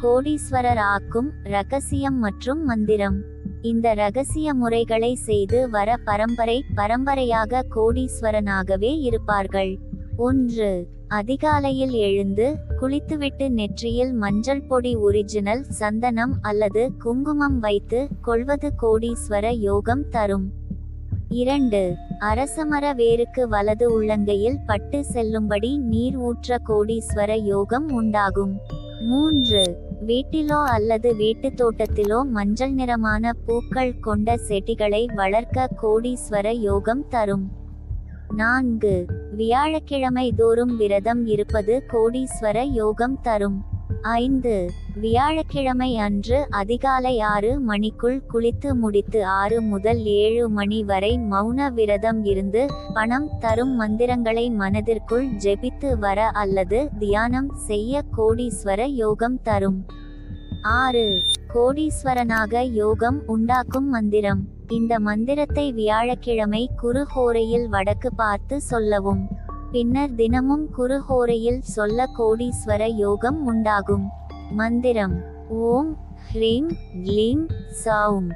கோடீஸ்வரர் ஆக்கும் ரகசியம் மற்றும் மந்திரம். இந்த ரகசிய முறைகளை செய்து வர பரம்பரையாக கோடீஸ்வரனாகவே இருப்பார்கள். 1. அதிகாலையில் எழுந்து குளித்துவிட்டு நெற்றியில் மஞ்சள் பொடி ஒரிஜினல் சந்தனம் அல்லது குங்குமம் வைத்து கொள்வது கோடீஸ்வர யோகம் தரும். 2. அரசமர வேருக்கு வலது உள்ளங்கையில் பட்டு செல்லும்படி நீர் ஊற்ற கோடீஸ்வர யோகம் உண்டாகும். 3. வீட்டிலோ அல்லது வீட்டு தோட்டத்திலோ மஞ்சள் நிறமான பூக்கள் கொண்ட செடிகளை வளர்க்க கோடீஸ்வர யோகம் தரும். 4. வியாழக்கிழமை தோறும் விரதம் இருப்பது கோடீஸ்வர யோகம் தரும். 5. வியாழக்கிழமை அன்று அதிகாலை 6 மணிக்குள் குளித்து முடித்து 6 முதல் 7 மணி வரை மௌன விரதம் இருந்து பணம் தரும் மந்திரங்களை மனதிற்குள் ஜெபித்து வர அல்லது தியானம் செய்ய கோடீஸ்வர யோகம் தரும். 6. கோடீஸ்வரனாக யோகம் உண்டாக்கும் மந்திரம். இந்த மந்திரத்தை வியாழக்கிழமை குருஹோரையில் வடக்கு பார்த்து சொல்லவும். பின்னர் தினமும் குருஹோரையில் சொல்ல கோடீஸ்வர யோகம் உண்டாகும். மந்திரம்: ஓம் ஹ்ரீம் க்ளீம் சௌம்.